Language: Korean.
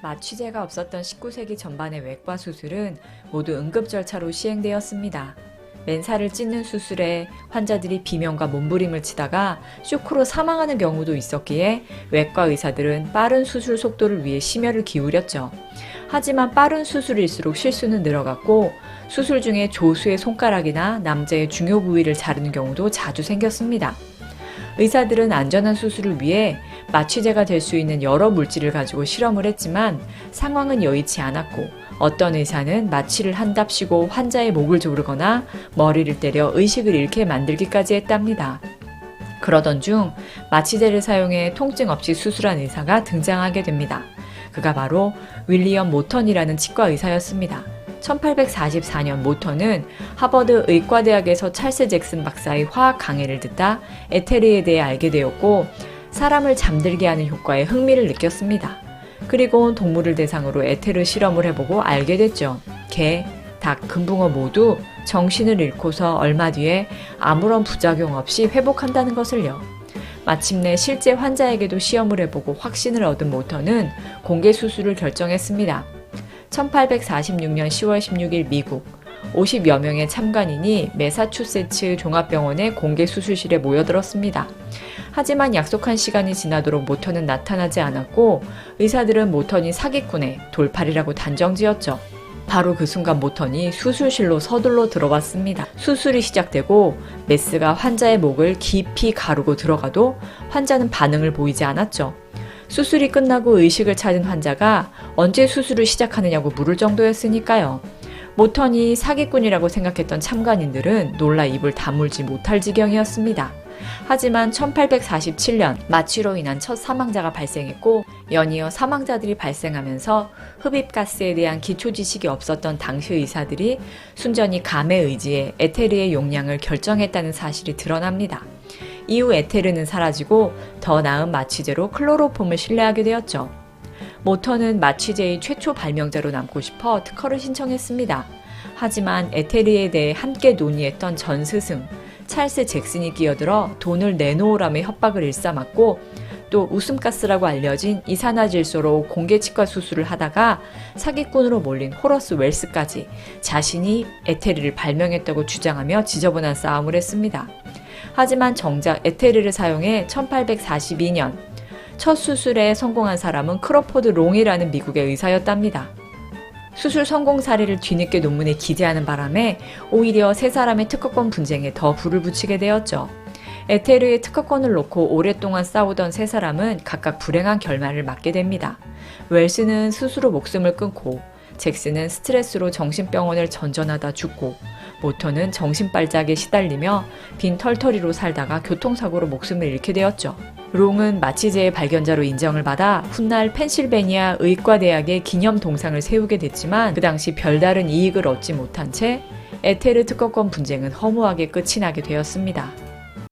마취제가 없었던 19세기 전반의 외과 수술은 모두 응급 절차로 시행되었습니다. 맨살을 찢는 수술에 환자들이 비명과 몸부림을 치다가 쇼크로 사망하는 경우도 있었기에 외과 의사들은 빠른 수술 속도를 위해 심혈을 기울였죠. 하지만 빠른 수술일수록 실수는 늘어갔고 수술 중에 조수의 손가락이나 남자의 중요 부위를 자르는 경우도 자주 생겼습니다. 의사들은 안전한 수술을 위해 마취제가 될 수 있는 여러 물질을 가지고 실험을 했지만 상황은 여의치 않았고 어떤 의사는 마취를 한답시고 환자의 목을 조르거나 머리를 때려 의식을 잃게 만들기까지 했답니다. 그러던 중 마취제를 사용해 통증 없이 수술한 의사가 등장하게 됩니다. 그가 바로 윌리엄 모턴이라는 치과 의사였습니다. 1844년 모턴은 하버드 의과대학에서 찰스 잭슨 박사의 화학 강의를 듣다 에테르에 대해 알게 되었고 사람을 잠들게 하는 효과에 흥미를 느꼈습니다. 그리고 동물을 대상으로 에테르 실험을 해보고 알게 됐죠. 개, 닭, 금붕어 모두 정신을 잃고서 얼마 뒤에 아무런 부작용 없이 회복한다는 것을요. 마침내 실제 환자에게도 시험을 해보고 확신을 얻은 모턴은 공개 수술을 결정했습니다. 1846년 10월 16일 미국 50여 명의 참관인이 매사추세츠 종합병원의 공개 수술실에 모여들었습니다. 하지만 약속한 시간이 지나도록 모턴은 나타나지 않았고 의사들은 모턴이 사기꾼의 돌팔이라고 단정지었죠. 바로 그 순간 모턴이 수술실로 서둘러 들어왔습니다. 수술이 시작되고 메스가 환자의 목을 깊이 가르고 들어가도 환자는 반응을 보이지 않았죠. 수술이 끝나고 의식을 찾은 환자가 언제 수술을 시작하느냐고 물을 정도였으니까요. 모턴이 사기꾼이라고 생각했던 참관인들은 놀라 입을 다물지 못할 지경이었습니다. 하지만 1847년 마취로 인한 첫 사망자가 발생했고 연이어 사망자들이 발생하면서 흡입가스에 대한 기초 지식이 없었던 당시 의사들이 순전히 감의 의지에 에테르의 용량을 결정했다는 사실이 드러납니다. 이후 에테르는 사라지고 더 나은 마취제로 클로로폼을 신뢰하게 되었죠. 모턴은 마취제의 최초 발명자로 남고 싶어 특허를 신청했습니다. 하지만 에테르에 대해 함께 논의했던 전 스승 찰스 잭슨이 끼어들어 돈을 내놓으라며 협박을 일삼았고 또 웃음가스라고 알려진 이산화질소로 공개치과 수술을 하다가 사기꾼으로 몰린 호러스 웰스까지 자신이 에테르를 발명했다고 주장하며 지저분한 싸움을 했습니다. 하지만 정작 에테르를 사용해 1842년 첫 수술에 성공한 사람은 크로포드 롱이라는 미국의 의사였답니다. 수술 성공 사례를 뒤늦게 논문에 기재하는 바람에 오히려 세 사람의 특허권 분쟁에 더 불을 붙이게 되었죠. 에테르의 특허권을 놓고 오랫동안 싸우던 세 사람은 각각 불행한 결말을 맞게 됩니다. 웰스는 스스로 목숨을 끊고 잭슨은 스트레스로 정신병원을 전전하다 죽고 모턴은 정신발작에 시달리며 빈 털터리로 살다가 교통사고로 목숨을 잃게 되었죠. 롱은 마취제의 발견자로 인정을 받아 훗날 펜실베니아 의과대학에 기념 동상을 세우게 됐지만 그 당시 별다른 이익을 얻지 못한 채 에테르 특허권 분쟁은 허무하게 끝이 나게 되었습니다.